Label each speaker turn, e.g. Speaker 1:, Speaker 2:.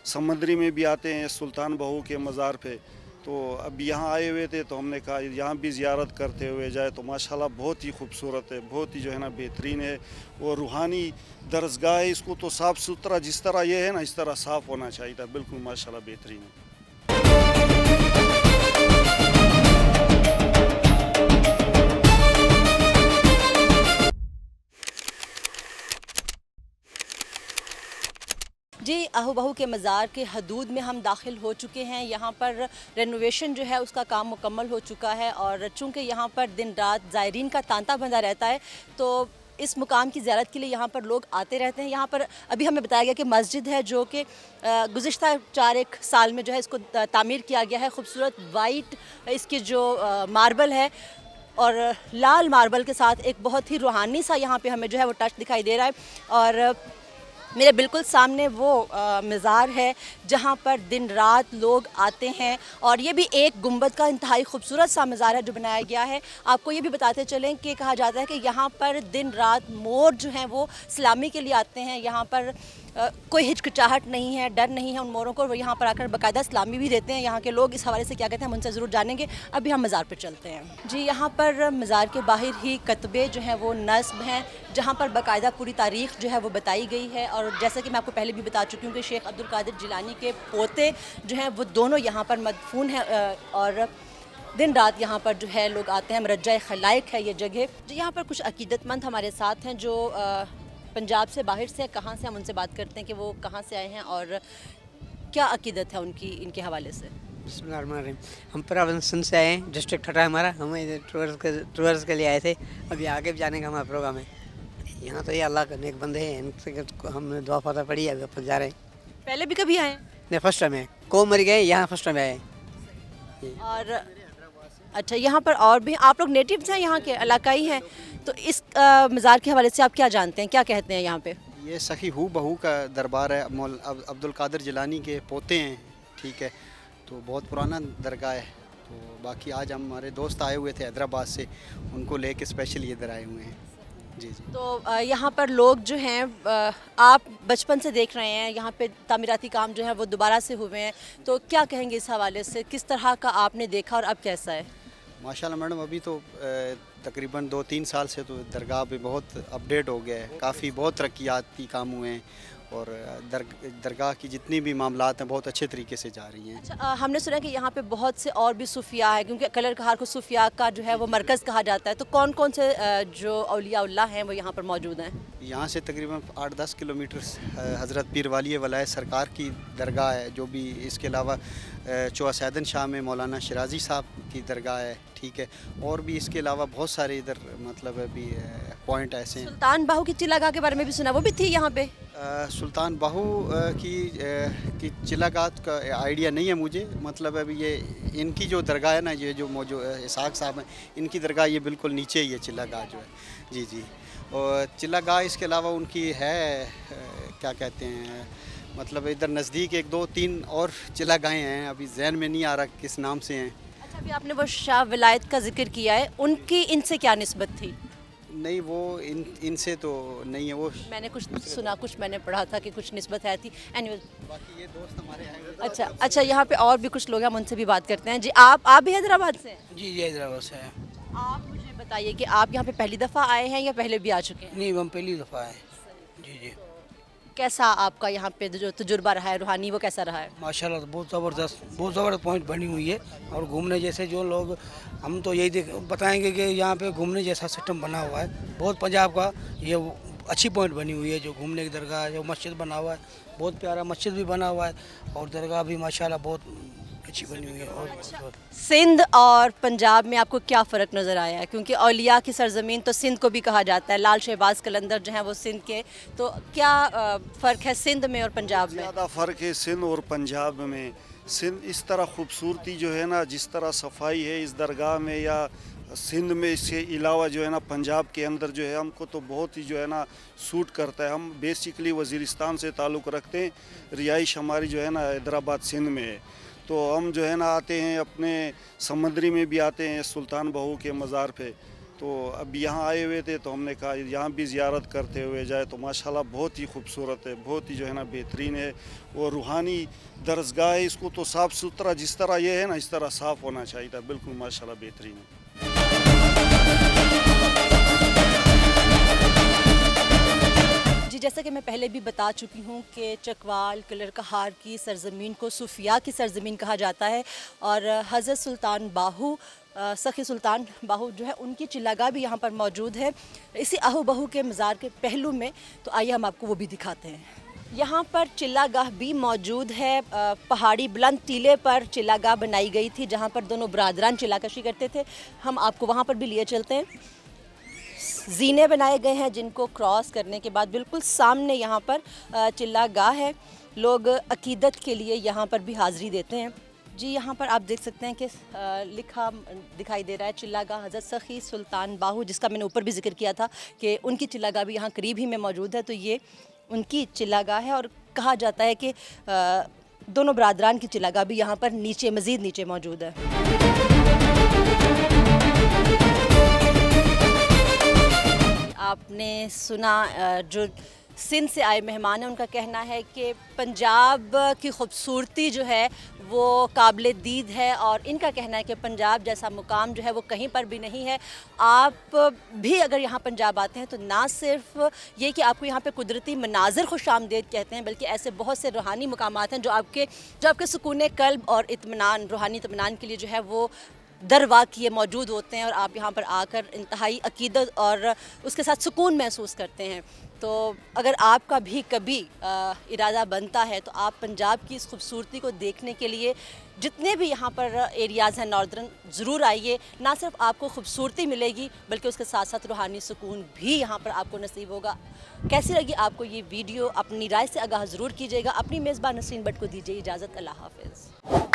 Speaker 1: समंदरी में भी आते हैं सुल्तान बहू के मज़ार पे। तो अब यहाँ आए हुए थे तो हमने कहा यहाँ भी ज़ियारत करते हुए जाए, तो माशाल्लाह बहुत ही खूबसूरत है, बहुत ही जो है ना बेहतरीन है। और रूहानी दरसगाह है, इसको तो साफ़ सुथरा जिस तरह ये है ना इस तरह साफ़ होना चाहिए था। बिल्कुल माशाल्लाह बेहतरीन है।
Speaker 2: जी, आहू बहू के मज़ार के हदूद में हम दाखिल हो चुके हैं। यहाँ पर रेनोवेशन जो है उसका काम मुकम्मल हो चुका है, और चूँकि यहाँ पर दिन रात ज़ायरीन का तांता बंधा रहता है, तो इस मुकाम की ज़ियारत के लिए यहाँ पर लोग आते रहते हैं। यहाँ पर अभी हमें बताया गया कि मस्जिद है जो कि गुज़िश्ता 4-1 साल में जो है इसको तामीर किया गया है। खूबसूरत वाइट इसकी जो मार्बल है और लाल मार्बल के साथ एक बहुत ही रूहानी सा यहाँ पे हमें जो है वो टच दिखाई दे रहा है। और मेरे बिल्कुल सामने वो मज़ार है जहाँ पर दिन रात लोग आते हैं, और ये भी एक गुंबद का इंतहाई खूबसूरत सा मज़ार है जो बनाया गया है। आपको ये भी बताते चलें कि कहा जाता है कि यहाँ पर दिन रात मोर जो हैं वो सलामी के लिए आते हैं। यहाँ पर कोई हिचकिचाहट नहीं है, डर नहीं है उन मोरों को, वो यहाँ पर आकर बाकायदा सलामी भी देते हैं। यहाँ के लोग इस हवाले से क्या कहते हैं हम उनसे ज़रूर जानेंगे। अभी हम मज़ार पर चलते हैं। जी, यहाँ पर मज़ार के बाहर ही कतबे जो हैं वो नस्ब हैं, जहाँ पर बाकायदा पूरी तारीख़ जो है वो बताई गई है। और जैसा कि मैं आपको पहले भी बता चुकी हूँ कि शेख अब्दुल कादिर जिलानी के पोते जो हैं वो दोनों यहाँ पर मदफून हैं, और दिन रात यहाँ पर जो है लोग आते हैं। मरजा खलाइक है ये जगह। जो यहाँ पर कुछ अकीदतमंद हमारे साथ हैं जो पंजाब से बाहर से, कहाँ से, हम उनसे बात करते हैं कि वो कहाँ से आए हैं और क्या अकीदत है उनकी इनके हवाले से।
Speaker 3: बिस्मिल्लाहिर्रहमानिर्रहीम। हम प्रॉविंस से आए हैं, डिस्ट्रिक्ट ठटा हमारा। हम इधर टूर्स के लिए आए थे, अभी आगे भी जाने का हमारा प्रोग्राम है। यहाँ तो ये अल्लाह के नेक बंदे हैं, इनसे हमने दुआ फतह पढ़ी है, अभी अपन जा रहे हैं।
Speaker 2: पहले भी कभी आए?
Speaker 3: नहीं, फर्स्ट टाइम है। को मर गए, यहाँ फर्स्ट टाइम आए।
Speaker 2: और अच्छा, यहाँ पर और भी आप लोग नेटिव्स हैं, यहाँ के इलाकाई हैं, तो इस मज़ार के हवाले से आप क्या जानते हैं, क्या कहते हैं यहाँ पे?
Speaker 4: ये सखी हू बहू का दरबार है, अब्दुल कादिर जिलानी के पोते हैं, ठीक है। तो बहुत पुराना दरगाह है। तो बाकी आज हमारे दोस्त आए हुए थे हैदराबाद से, उनको लेके स्पेशल इधर आए हुए हैं। जी जी।
Speaker 2: तो यहाँ पर लोग जो हैं, आप बचपन से देख रहे हैं यहाँ पे तामीराती काम जो है वो दोबारा से हुए हैं, तो क्या कहेंगे इस हवाले से, किस तरह का आपने देखा और अब कैसा है?
Speaker 4: माशाल्लाह मैडम, अभी तो तकरीबन 2-3 साल से तो दरगाह पे बहुत अपडेट हो गया है, काफ़ी बहुत तरक्याती काम हुए हैं, और दरगाह की जितनी भी मामलात हैं बहुत अच्छे तरीके से जा रही हैं।
Speaker 2: अच्छा, हमने सुना कि यहाँ पे बहुत से और भी सूफिया है, क्योंकि कलर कहार को सूफिया का जो है वो मरकज़ कहा जाता है, तो कौन कौन से जो औलिया हैं वो यहाँ पर मौजूद हैं?
Speaker 4: यहाँ से तकरीबन 8-10 किलोमीटर हज़रत पीर वाली वलायत सरकार की दरगाह है, जो भी इसके अलावा चौसैदन शाह में मौलाना शिराजी साहब की दरगाह है, ठीक है। और भी इसके अलावा बहुत सारे इधर मतलब अभी पॉइंट ऐसे हैं।
Speaker 2: सुल्तान बाहू की चिलागाह के बारे में भी सुना, वो भी थी यहाँ पे?
Speaker 4: सुल्तान बाहू की चिलागात का आइडिया नहीं है मुझे, मतलब अभी ये इनकी जो दरगाह है ना, ये जो इसाक साहब हैं, इनकी दरगाह ये बिल्कुल नीचे ही है चिलागाह जो है। जी जी। और चिलागाह इसके अलावा उनकी है क्या कहते हैं, मतलब इधर नज़दीक 1-2-3 और चिलागाहें हैं, अभी जहन में नहीं आ रहा किस नाम से हैं।
Speaker 2: अच्छा, अभी आपने वो शाह विलायत का जिक्र किया है, उनकी इनसे क्या निस्बत थी?
Speaker 4: नहीं, वो इनसे तो नहीं है। वो
Speaker 2: मैंने कुछ सुना, कुछ मैंने पढ़ा था कि कुछ निस्बत है थी। एनीवे,
Speaker 4: बाकी ये दोस्त हमारे हैं।
Speaker 2: अच्छा अच्छा, यहाँ पे और भी कुछ लोग हैं, हम उनसे भी बात करते हैं। जी, आप भी हैदराबाद से हैं?
Speaker 5: जी जी, हैदराबाद से है।
Speaker 2: आप मुझे बताइए कि आप यहाँ पे पहली दफ़ा आए हैं या पहले भी आ चुके हैं?
Speaker 5: नहीं, हम पहली दफ़ा है। जी जी।
Speaker 2: कैसा आपका यहाँ पे जो तजुर्बा रहा है रूहानी, वो कैसा रहा है?
Speaker 5: माशाल्लाह, बहुत ज़बरदस्त पॉइंट बनी हुई है, और घूमने जैसे जो लोग, हम तो यही बताएंगे कि यहाँ पे घूमने जैसा सिस्टम बना हुआ है बहुत। पंजाब का ये अच्छी पॉइंट बनी हुई है, जो घूमने की दरगाह है, जो मस्जिद बना हुआ है, बहुत प्यारा मस्जिद भी बना हुआ है, और दरगाह भी माशाल्लाह बहुत अच्छी बनी हुई है। और
Speaker 2: सिंध और पंजाब में आपको क्या फ़र्क नज़र आया है? क्योंकि औलिया की सरजमीन तो सिंध को भी कहा जाता है, लाल शहबाज कलंदर जो हैं वो सिंध के, तो क्या फ़र्क है सिंध में और पंजाब में?
Speaker 1: ज़्यादा फ़र्क है सिंध और पंजाब में। सिंध इस तरह खूबसूरती जो है ना, जिस तरह सफाई है इस दरगाह में या सिंध में, इसके अलावा जो है ना पंजाब के अंदर जो है हमको तो बहुत ही जो है ना सूट करता है। हम बेसिकली वज़ीरिस्तान से ताल्लुक़ रखते हैं, रिहाइश हमारी जो है ना हैदराबाद सिंध में है, तो हम जो है ना आते हैं अपने समंदरी में भी आते हैं सुल्तान बहू के मज़ार पे। तो अब यहाँ आए हुए थे तो हमने कहा यहाँ भी ज़ियारत करते हुए जाए, तो माशाल्लाह बहुत ही खूबसूरत है, बहुत ही जो है ना बेहतरीन है। और रूहानी दरसगाह है, इसको तो साफ़ सुथरा जिस तरह ये है ना इस तरह साफ़ होना चाहिए था, बिल्कुल माशाल्लाह बेहतरीन है।
Speaker 2: जी, जैसा कि मैं पहले भी बता चुकी हूँ कि चकवाल कलर कहार की सरज़मीन को सूफिया की सरज़मीन कहा जाता है, और हज़रत सुल्तान बाहू सखी सुल्तान बाहू जो है उनकी चिल्लागाह भी यहाँ पर मौजूद है, इसी आहू बहू के मज़ार के पहलू में। तो आइए हम आपको वो भी दिखाते हैं। यहाँ पर चिल्लागाह भी मौजूद है। पहाड़ी बुलंद टीले पर चिल्लागाह बनाई गई थी जहाँ पर दोनों बरादरान चिल्लाकशी करते थे। हम आपको वहाँ पर भी लिए चलते हैं। ज़ीने बनाए गए हैं जिनको क्रॉस करने के बाद बिल्कुल सामने यहाँ पर चिल्लागाह है। लोग अकीदत के लिए यहाँ पर भी हाज़िरी देते हैं। जी, यहाँ पर आप देख सकते हैं कि लिखा दिखाई दे रहा है चिल्लागाह हज़रत सखी सुल्तान बाहू, जिसका मैंने ऊपर भी जिक्र किया था कि उनकी चिल्लागाह भी यहाँ करीब ही में मौजूद है। तो ये उनकी चिल्लागाह है और कहा जाता है कि दोनों बरादरान की चिल्लागाह भी यहाँ पर नीचे मज़ीद नीचे मौजूद है। आपने सुना जो सिंध से आए मेहमान हैं उनका कहना है कि पंजाब की खूबसूरती जो है वो काबिल दीद है, और इनका कहना है कि पंजाब जैसा मुकाम जो है वो कहीं पर भी नहीं है। आप भी अगर यहाँ पंजाब आते हैं तो ना सिर्फ ये कि आपको यहाँ पे कुदरती मनाज़िर खुशामदीद कहते हैं, बल्कि ऐसे बहुत से रूहानी मुकामात हैं जो आपके सुकून क़ल्ब और इत्मीनान, रूहानी इत्मीनान के लिए जो है वो दर वाक़ई मौजूद होते हैं, और आप यहाँ पर आकर इंतहाई अकीदत और उसके साथ सुकून महसूस करते हैं। तो अगर आपका भी कभी इरादा बनता है तो आप पंजाब की इस खूबसूरती को देखने के लिए जितने भी यहाँ पर एरियाज़ हैं नॉर्दर्न, ज़रूर आइए। ना सिर्फ आपको खूबसूरती मिलेगी बल्कि उसके साथ साथ रूहानी सुकून भी यहाँ पर आपको नसीब होगा। कैसी लगी आपको ये वीडियो? अपनी राय से आगाह ज़रूर कीजिएगा। अपनी मेज़बान नसरीन बट को दीजिए इजाज़त। अल्लाह हाफ़िज़।